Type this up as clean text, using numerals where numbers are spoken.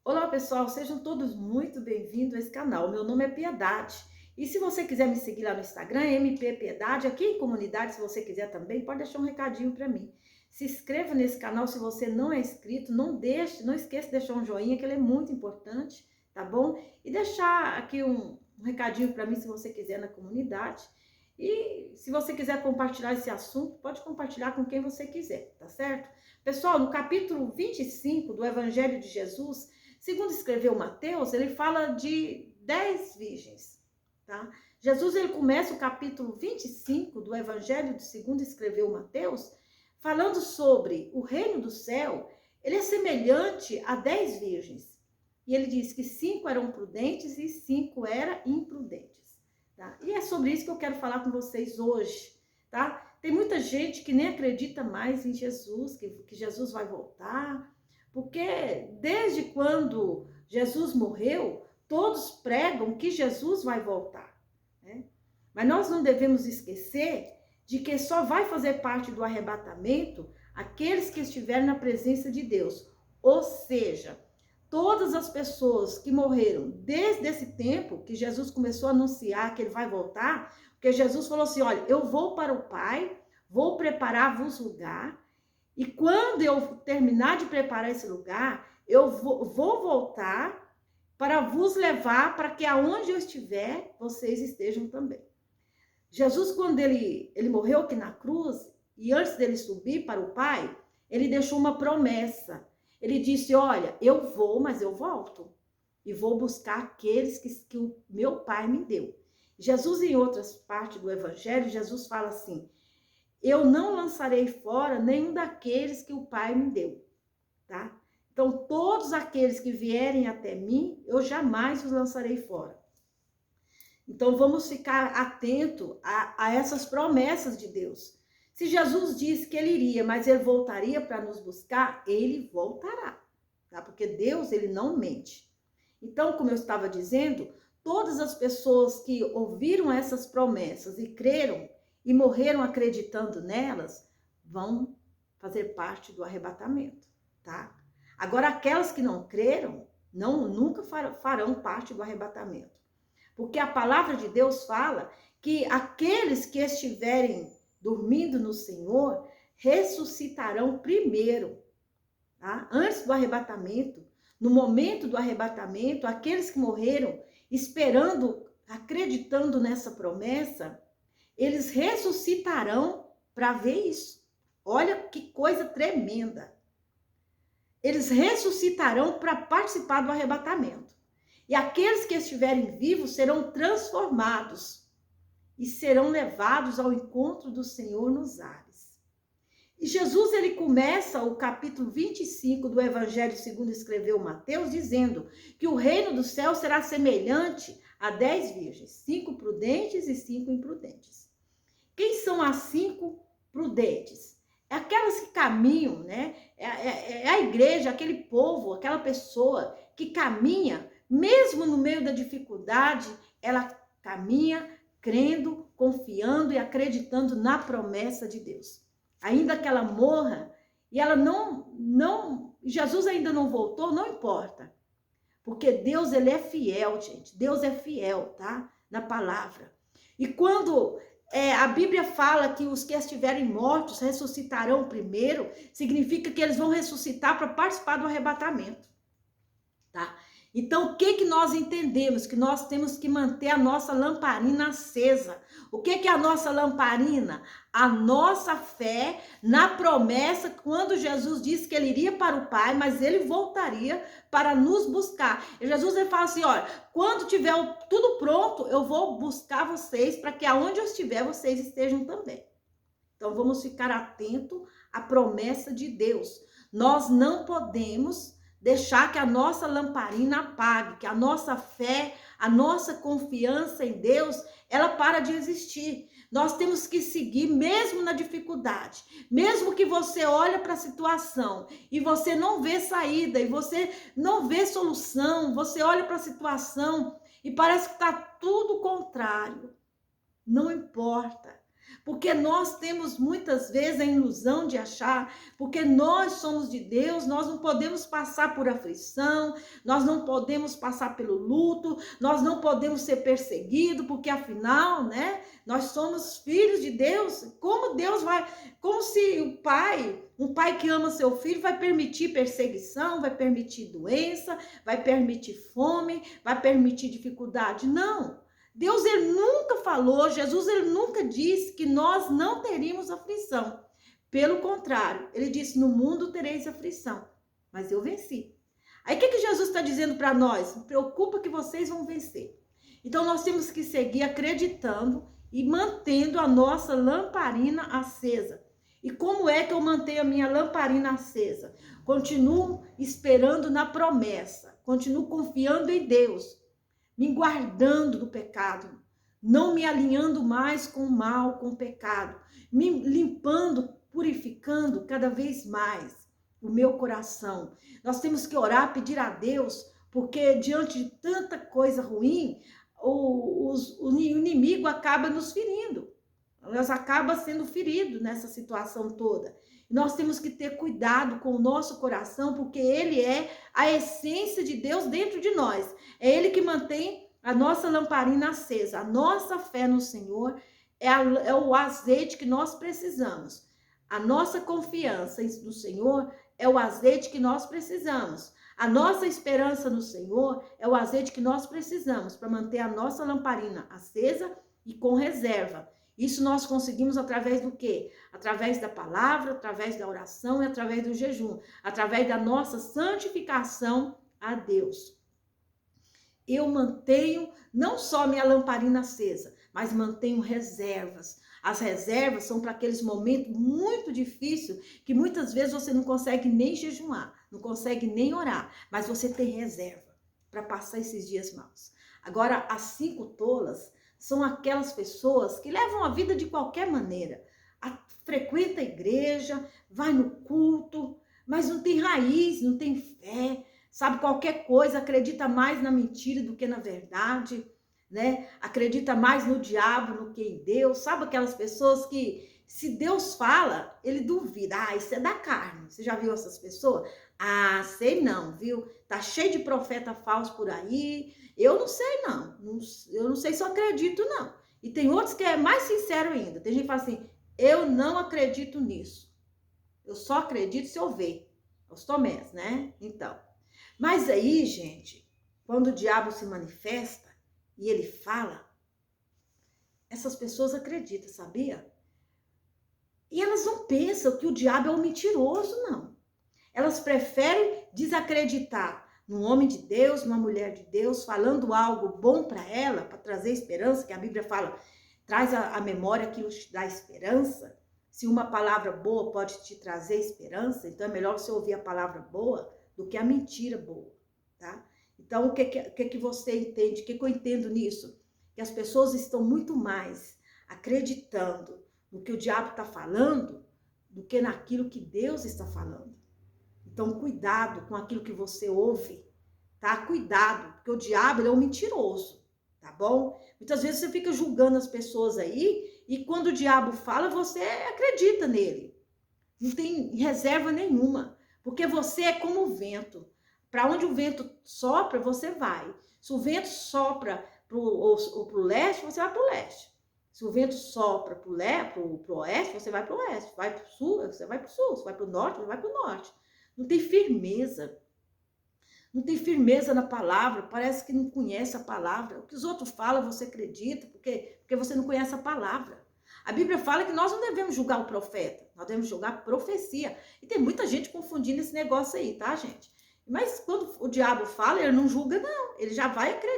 Olá pessoal, sejam todos muito bem-vindos a esse canal. Meu nome é Piedade e se você quiser me seguir lá no Instagram, MP Piedade, aqui em comunidade, se você quiser também, pode deixar um recadinho para mim. Se inscreva nesse canal se você não é inscrito, não esqueça de deixar um joinha, que ele é muito importante, tá bom? E deixar aqui um recadinho para mim se você quiser na comunidade. E se você quiser compartilhar esse assunto, pode compartilhar com quem você quiser, tá certo? Pessoal, no capítulo 25 do Evangelho de Jesus, segundo escreveu Mateus, ele fala de 10 virgens, tá? Jesus, ele começa o capítulo 25 do Evangelho de segundo escreveu Mateus, falando sobre o reino do céu. Ele é semelhante a 10 virgens. E ele diz que 5 eram prudentes e 5 eram imprudentes, tá? E é sobre isso que eu quero falar com vocês hoje, tá? Tem muita gente que nem acredita mais em Jesus, que Jesus vai voltar, porque desde quando Jesus morreu, todos pregam que Jesus vai voltar, né? Mas nós não devemos esquecer de que só vai fazer parte do arrebatamento aqueles que estiverem na presença de Deus. Ou seja, todas as pessoas que morreram desde esse tempo que Jesus começou a anunciar que ele vai voltar, porque Jesus falou assim, olha, eu vou para o Pai, vou preparar-vos lugar, e quando eu terminar de preparar esse lugar, eu vou voltar para vos levar para que aonde eu estiver, vocês estejam também. Jesus, quando ele morreu aqui na cruz, e antes dele subir para o Pai, ele deixou uma promessa. Ele disse, olha, eu vou, mas eu volto. E vou buscar aqueles que o meu Pai me deu. Jesus, em outras partes do Evangelho, Jesus fala assim, eu não lançarei fora nenhum daqueles que o Pai me deu, tá? Então, todos aqueles que vierem até mim, eu jamais os lançarei fora. Então, vamos ficar atento a essas promessas de Deus. Se Jesus disse que ele iria, mas ele voltaria para nos buscar, ele voltará, tá? Porque Deus, ele não mente. Então, como eu estava dizendo, todas as pessoas que ouviram essas promessas e creram, e morreram acreditando nelas, vão fazer parte do arrebatamento, tá? Agora, aquelas que não creram, nunca farão parte do arrebatamento. Porque a palavra de Deus fala que aqueles que estiverem dormindo no Senhor, ressuscitarão primeiro, tá? Antes do arrebatamento, no momento do arrebatamento, aqueles que morreram esperando, acreditando nessa promessa, eles ressuscitarão para ver isso. Olha que coisa tremenda. Eles ressuscitarão para participar do arrebatamento. E aqueles que estiverem vivos serão transformados e serão levados ao encontro do Senhor nos ares. E Jesus, ele começa o capítulo 25 do Evangelho segundo escreveu Mateus, dizendo que o reino do céu será semelhante a 10 virgens, 5 prudentes e 5 imprudentes. Quem são as 5 prudentes? É aquelas que caminham, né? É a igreja, aquele povo, aquela pessoa que caminha, mesmo no meio da dificuldade, ela caminha crendo, confiando e acreditando na promessa de Deus. Ainda que ela morra e ela Jesus ainda não voltou, não importa. Porque Deus, ele é fiel, gente. Deus é fiel, tá? Na palavra. E quando a Bíblia fala que os que estiverem mortos ressuscitarão primeiro, significa que eles vão ressuscitar para participar do arrebatamento, tá? Então, o que nós entendemos? Que nós temos que manter a nossa lamparina acesa. O que é a nossa lamparina? A nossa fé na promessa, quando Jesus disse que ele iria para o Pai, mas ele voltaria para nos buscar. E Jesus, ele fala assim, olha, quando tiver tudo pronto, eu vou buscar vocês para que aonde eu estiver, vocês estejam também. Então, vamos ficar atentos à promessa de Deus. Nós não podemos deixar que a nossa lamparina apague, que a nossa fé, a nossa confiança em Deus, ela para de existir. Nós temos que seguir mesmo na dificuldade, mesmo que você olhe para a situação e você não vê saída, e você não vê solução, você olha para a situação e parece que está tudo contrário. Não importa. Porque nós temos muitas vezes a ilusão de achar, porque nós somos de Deus, nós não podemos passar por aflição, nós não podemos passar pelo luto, nós não podemos ser perseguidos, porque afinal, né, nós somos filhos de Deus. Como Deus vai, como se um pai que ama seu filho vai permitir perseguição, vai permitir doença, vai permitir fome, vai permitir dificuldade? Não. Deus, ele nunca falou, Jesus, ele nunca disse que nós não teríamos aflição. Pelo contrário, ele disse, no mundo tereis aflição, mas eu venci. Aí o que Jesus está dizendo para nós? Não preocupa que vocês vão vencer. Então nós temos que seguir acreditando e mantendo a nossa lamparina acesa. E como é que eu mantenho a minha lamparina acesa? Continuo esperando na promessa, continuo confiando em Deus, me guardando do pecado, não me alinhando mais com o mal, com o pecado, me limpando, purificando cada vez mais o meu coração. Nós temos que orar, pedir a Deus, porque diante de tanta coisa ruim, o inimigo acaba nos ferindo. Nós acabamos sendo feridos nessa situação toda. Nós temos que ter cuidado com o nosso coração, porque ele é a essência de Deus dentro de nós. É ele que mantém a nossa lamparina acesa. A nossa fé no Senhor é o azeite que nós precisamos. A nossa confiança no Senhor é o azeite que nós precisamos. A nossa esperança no Senhor é o azeite que nós precisamos para manter a nossa lamparina acesa e com reserva. Isso nós conseguimos através do quê? Através da palavra, através da oração e através do jejum. Através da nossa santificação a Deus. Eu mantenho não só minha lamparina acesa, mas mantenho reservas. As reservas são para aqueles momentos muito difíceis que muitas vezes você não consegue nem jejuar, não consegue nem orar, mas você tem reserva para passar esses dias maus. Agora, as 5 tolas são aquelas pessoas que levam a vida de qualquer maneira. Frequenta a igreja, vai no culto, mas não tem raiz, não tem fé, sabe, qualquer coisa, acredita mais na mentira do que na verdade, né? Acredita mais no diabo do que em Deus. Sabe aquelas pessoas que, se Deus fala, ele duvida. Ah, isso é da carne. Você já viu essas pessoas? Ah, sei não, viu? Tá cheio de profeta falso por aí. Eu não sei não. Eu não sei se eu acredito não. E tem outros que é mais sincero ainda. Tem gente que fala assim, eu não acredito nisso. Eu só acredito se eu ver. Os Tomés, né? Então. Mas aí, gente, quando o diabo se manifesta e ele fala, essas pessoas acreditam, sabia? E elas não pensam que o diabo é um mentiroso, não. Elas preferem desacreditar num homem de Deus, numa mulher de Deus, falando algo bom para ela, para trazer esperança, que a Bíblia fala, traz a memória aquilo que te dá esperança. Se uma palavra boa pode te trazer esperança, então é melhor você ouvir a palavra boa do que a mentira boa, tá? Então, o que você entende? O que eu entendo nisso? Que as pessoas estão muito mais acreditando no que o diabo está falando do que naquilo que Deus está falando. Então, cuidado com aquilo que você ouve, tá? Cuidado, porque o diabo, ele é um mentiroso, tá bom? Muitas vezes você fica julgando as pessoas aí e quando o diabo fala, você acredita nele. Não tem reserva nenhuma, porque você é como o vento. Para onde o vento sopra, você vai. Se o vento sopra para o leste, você vai para o leste. Se o vento sopra para o oeste, você vai para o oeste. Vai para o sul, você vai para o sul. Se vai para o norte, você vai para o norte. Não tem firmeza. Não tem firmeza na palavra. Parece que não conhece a palavra. O que os outros falam, você acredita, porque você não conhece a palavra. A Bíblia fala que nós não devemos julgar o profeta. Nós devemos julgar a profecia. E tem muita gente confundindo esse negócio aí, tá, gente? Mas quando o diabo fala, ele não julga, não. Ele já vai acreditar.